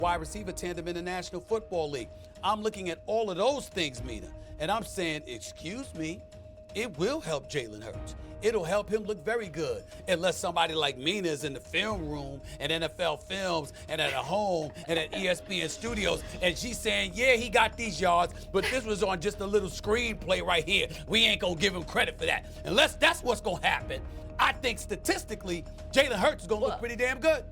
wide receiver tandem in the National Football League. I'm looking at all of those things, Mina, and I'm saying, excuse me, it will help Jalen Hurts. It'll help him look very good, unless somebody like Mina is in the film room at NFL Films and at a home and at ESPN Studios, and she's saying, yeah, he got these yards, but this was on just a little screenplay right here. We ain't gonna give him credit for that. Unless that's what's gonna happen, I think statistically, Jalen Hurts is gonna look pretty damn good.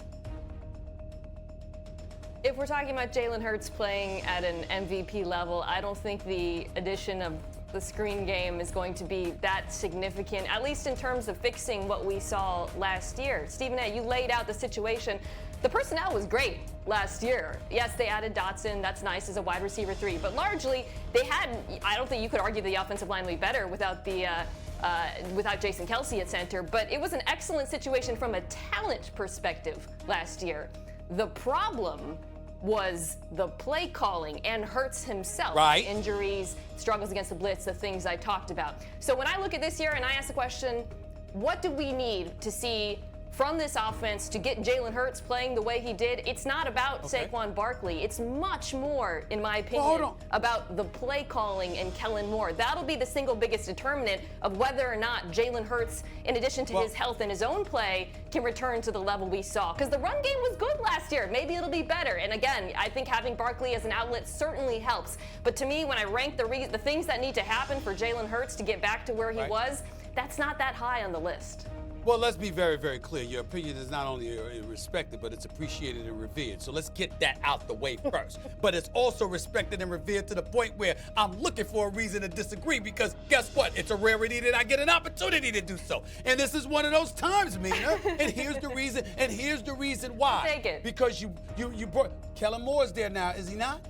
If we're talking about Jalen Hurts playing at an MVP level, I don't think the addition of the screen game is going to be that significant, at least in terms of fixing what we saw last year. Stephen A., you laid out the situation. The personnel was great last year. Yes, they added Dotson. That's nice as a wide receiver 3. But largely, they had, I don't think you could argue the offensive line would be better without Jason Kelce at center. But it was an excellent situation from a talent perspective last year. The problem was the play calling and Hurts himself. Right. Injuries, struggles against the blitz, the things I talked about. So when I look at this year and I ask the question, what do we need to see from this offense to get Jalen Hurts playing the way he did? It's not about Saquon Barkley. It's much more, in my opinion, about the play calling and Kellen Moore. That'll be the single biggest determinant of whether or not Jalen Hurts, in addition to his health and his own play, can return to the level we saw. Because the run game was good last year. Maybe it'll be better. And again, I think having Barkley as an outlet certainly helps. But to me, when I rank the things that need to happen for Jalen Hurts to get back to where he was, that's not that high on the list. Well, let's be very, very clear. Your opinion is not only respected, but it's appreciated and revered. So let's get that out the way first. But it's also respected and revered to the point where I'm looking for a reason to disagree, because guess what? It's a rarity that I get an opportunity to do so. And this is one of those times, Mina. And here's the reason. And here's the reason why. Take it. Because you brought Kellen Moore's there now, is he not?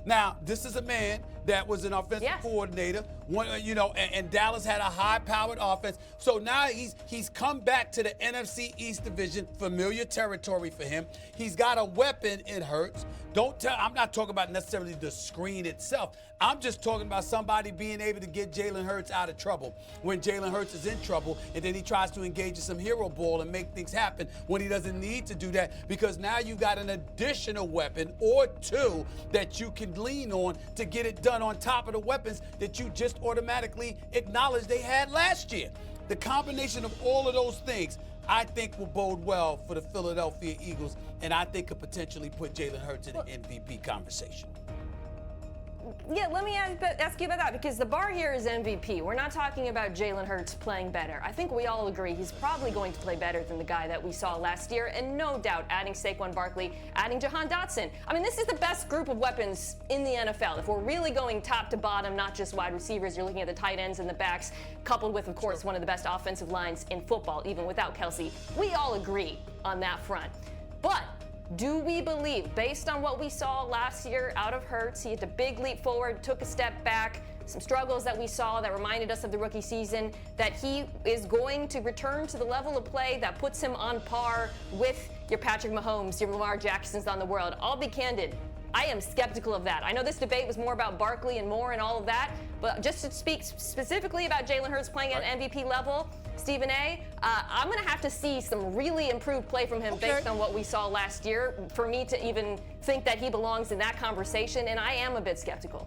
Now, this is a man that was an offensive coordinator, and Dallas had a high-powered offense. So now he's come back to the NFC East division, familiar territory for him. He's got a weapon in Hurts. I'm not talking about necessarily the screen itself. I'm just talking about somebody being able to get Jalen Hurts out of trouble when Jalen Hurts is in trouble, and then he tries to engage in some hero ball and make things happen when he doesn't need to do that, because now you got an additional weapon or two that you can lean on to get it done on top of the weapons that you just automatically acknowledged they had last year. The combination of all of those things, I think, will bode well for the Philadelphia Eagles, and I think could potentially put Jalen Hurts in the MVP conversation. Yeah, let me ask you about that, because the bar here is MVP. We're not talking about Jalen Hurts playing better. I think we all agree he's probably going to play better than the guy that we saw last year, and no doubt adding Saquon Barkley, adding Jahan Dotson. I mean, this is the best group of weapons in the NFL. If we're really going top to bottom, not just wide receivers, you're looking at the tight ends and the backs, coupled with, of course, one of the best offensive lines in football, even without Kelce. We all agree on that front. But do we believe, based on what we saw last year out of Hurts, he had a big leap forward, took a step back, some struggles that we saw that reminded us of the rookie season, that he is going to return to the level of play that puts him on par with your Patrick Mahomes, your Lamar Jacksons on the world? I'll be candid. I am skeptical of that. I know this debate was more about Barkley and Moore and all of that, but just to speak specifically about Jalen Hurts playing at an MVP level, Stephen A., I'm going to have to see some really improved play from him based on what we saw last year for me to even think that he belongs in that conversation, and I am a bit skeptical.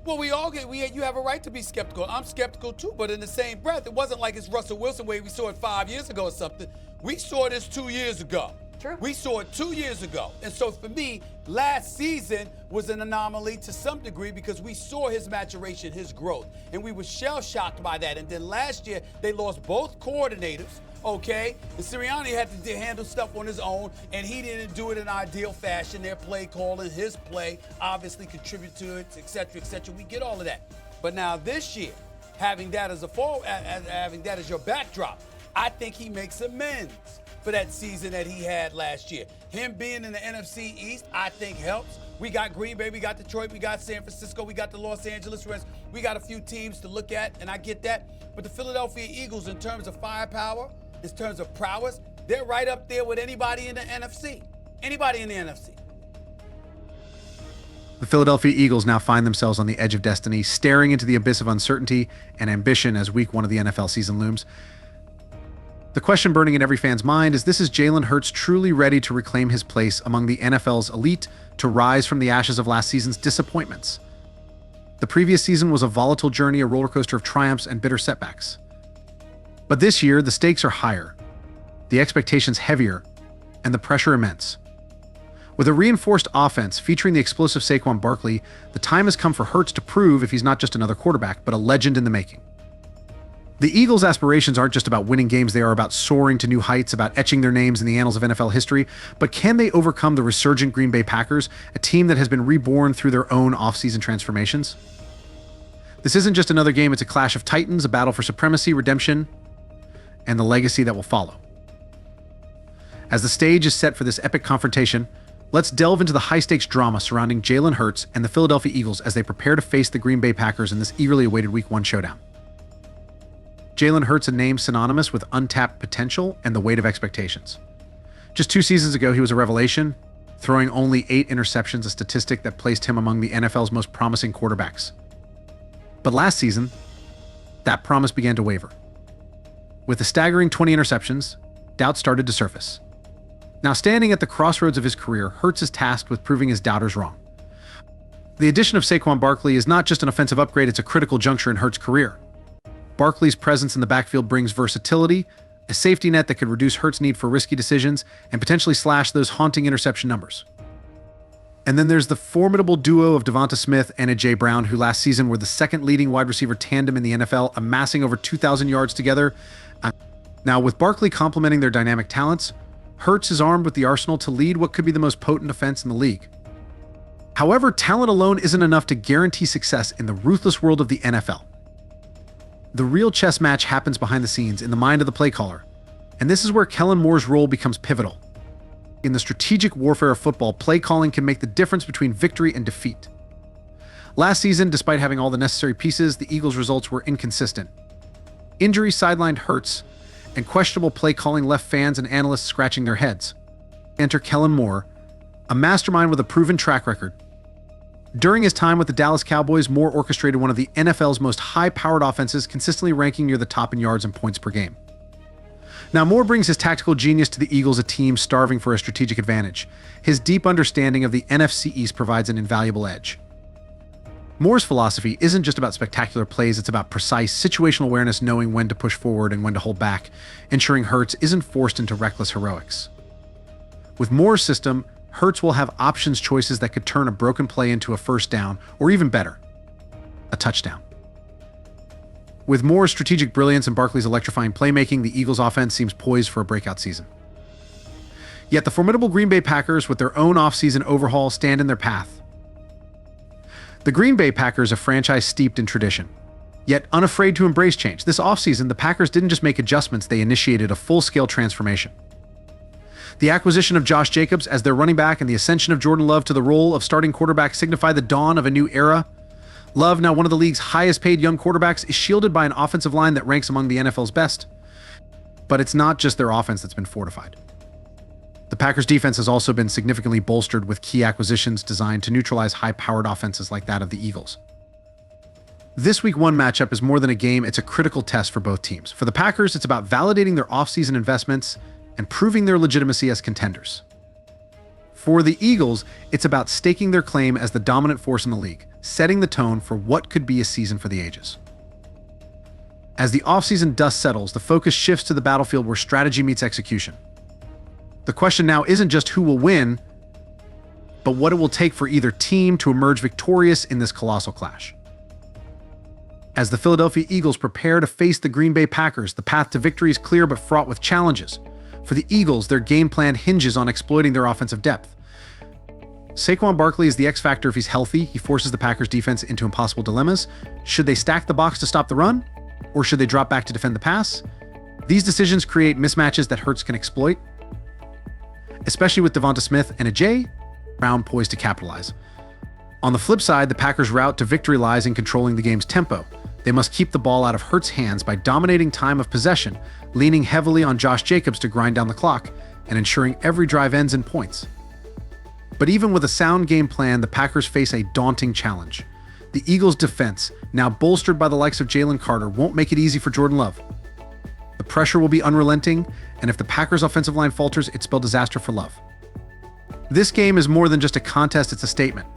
Well, you have a right to be skeptical. I'm skeptical too, but in the same breath, it wasn't like it's Russell Wilson way we saw it 5 years ago or something. We saw this 2 years ago. True. We saw it 2 years ago. And so for me, last season was an anomaly to some degree because we saw his maturation, his growth, and we were shell-shocked by that. And then last year, they lost both coordinators, okay? And Sirianni had to handle stuff on his own, and he didn't do it in ideal fashion. Their play calling, his play obviously contributed to it, et cetera, et cetera. We get all of that. But now this year, having that as your backdrop, I think he makes amends for that season that he had last year. Him being in the NFC East, I think helps. We got Green Bay, we got Detroit, we got San Francisco, we got the Los Angeles Rams. We got a few teams to look at, and I get that. But the Philadelphia Eagles, in terms of firepower, in terms of prowess, they're right up there with anybody in the NFC. Anybody in the NFC. The Philadelphia Eagles now find themselves on the edge of destiny, staring into the abyss of uncertainty and ambition as week 1 of the NFL season looms. The question burning in every fan's mind is Jalen Hurts truly ready to reclaim his place among the NFL's elite, to rise from the ashes of last season's disappointments? The previous season was a volatile journey, a roller coaster of triumphs and bitter setbacks. But this year, the stakes are higher, the expectations heavier, and the pressure immense. With a reinforced offense featuring the explosive Saquon Barkley, the time has come for Hurts to prove if he's not just another quarterback, but a legend in the making. The Eagles' aspirations aren't just about winning games, they are about soaring to new heights, about etching their names in the annals of NFL history. But can they overcome the resurgent Green Bay Packers, a team that has been reborn through their own offseason transformations? This isn't just another game, it's a clash of titans, a battle for supremacy, redemption, and the legacy that will follow. As the stage is set for this epic confrontation, let's delve into the high-stakes drama surrounding Jalen Hurts and the Philadelphia Eagles as they prepare to face the Green Bay Packers in this eagerly awaited Week 1 showdown. Jalen Hurts, a name synonymous with untapped potential and the weight of expectations. Just 2 seasons ago, he was a revelation, throwing only 8 interceptions, a statistic that placed him among the NFL's most promising quarterbacks. But last season, that promise began to waver. With a staggering 20 interceptions, doubts started to surface. Now, standing at the crossroads of his career, Hurts is tasked with proving his doubters wrong. The addition of Saquon Barkley is not just an offensive upgrade, it's a critical juncture in Hurts' career. Barkley's presence in the backfield brings versatility, a safety net that could reduce Hurts' need for risky decisions and potentially slash those haunting interception numbers. And then there's the formidable duo of Devonta Smith and A.J. Brown, who last season were the second leading wide receiver tandem in the NFL, amassing over 2,000 yards together. Now, with Barkley complementing their dynamic talents, Hurts is armed with the arsenal to lead what could be the most potent offense in the league. However, talent alone isn't enough to guarantee success in the ruthless world of the NFL. The real chess match happens behind the scenes in the mind of the play caller, and this is where Kellen Moore's role becomes pivotal. In the strategic warfare of football, play calling can make the difference between victory and defeat. Last season, despite having all the necessary pieces, the Eagles' results were inconsistent. Injury sidelined Hurts, and questionable play calling left fans and analysts scratching their heads. Enter Kellen Moore, a mastermind with a proven track record. During his time with the Dallas Cowboys, Moore orchestrated one of the NFL's most high-powered offenses, consistently ranking near the top in yards and points per game. Now, Moore brings his tactical genius to the Eagles, a team starving for a strategic advantage. His deep understanding of the NFC East provides an invaluable edge. Moore's philosophy isn't just about spectacular plays, it's about precise situational awareness, knowing when to push forward and when to hold back, ensuring Hurts isn't forced into reckless heroics. With Moore's system, Hurts will have options choices that could turn a broken play into a first down, or even better, a touchdown. With Moore's strategic brilliance and Barkley's electrifying playmaking, the Eagles' offense seems poised for a breakout season. Yet the formidable Green Bay Packers, with their own offseason overhaul, stand in their path. The Green Bay Packers, a franchise steeped in tradition, yet unafraid to embrace change. This offseason, the Packers didn't just make adjustments, they initiated a full-scale transformation. The acquisition of Josh Jacobs as their running back and the ascension of Jordan Love to the role of starting quarterback signify the dawn of a new era. Love, now one of the league's highest-paid young quarterbacks, is shielded by an offensive line that ranks among the NFL's best. But it's not just their offense that's been fortified. The Packers' defense has also been significantly bolstered with key acquisitions designed to neutralize high-powered offenses like that of the Eagles. This Week 1 matchup is more than a game, it's a critical test for both teams. For the Packers, it's about validating their offseason investments and proving their legitimacy as contenders. For the Eagles, it's about staking their claim as the dominant force in the league, setting the tone for what could be a season for the ages. As the offseason dust settles, the focus shifts to the battlefield where strategy meets execution. The question now isn't just who will win, but what it will take for either team to emerge victorious in this colossal clash. As the Philadelphia Eagles prepare to face the Green Bay Packers, the path to victory is clear but fraught with challenges. For the Eagles, their game plan hinges on exploiting their offensive depth. Saquon Barkley is the X factor if he's healthy. He forces the Packers' defense into impossible dilemmas. Should they stack the box to stop the run? Or should they drop back to defend the pass? These decisions create mismatches that Hurts can exploit, especially with Devonta Smith and A.J. Brown poised to capitalize. On the flip side, the Packers' route to victory lies in controlling the game's tempo. They must keep the ball out of Hurts' hands by dominating time of possession, leaning heavily on Josh Jacobs to grind down the clock, and ensuring every drive ends in points. But even with a sound game plan, the Packers face a daunting challenge. The Eagles' defense, now bolstered by the likes of Jalen Carter, won't make it easy for Jordan Love. The The pressure will be unrelenting, and if the Packers' offensive line falters, it spells disaster for Love. This game is more than just a contest, it's a statement.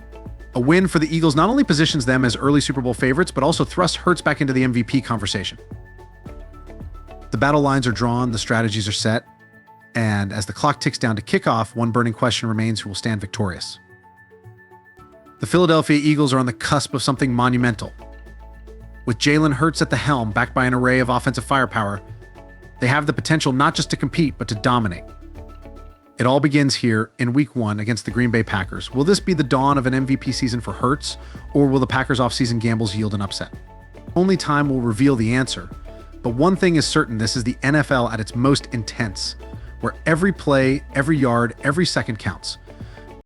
A win for the Eagles not only positions them as early Super Bowl favorites, but also thrusts Hurts back into the MVP conversation. The battle lines are drawn, the strategies are set, and as the clock ticks down to kickoff, one burning question remains: who will stand victorious? The Philadelphia Eagles are on the cusp of something monumental. With Jalen Hurts at the helm, backed by an array of offensive firepower, they have the potential not just to compete, but to dominate. It all begins here in Week 1 against the Green Bay Packers. Will this be the dawn of an MVP season for Hurts, or will the Packers' offseason gambles yield an upset? Only time will reveal the answer, but one thing is certain: this is the NFL at its most intense, where every play, every yard, every second counts.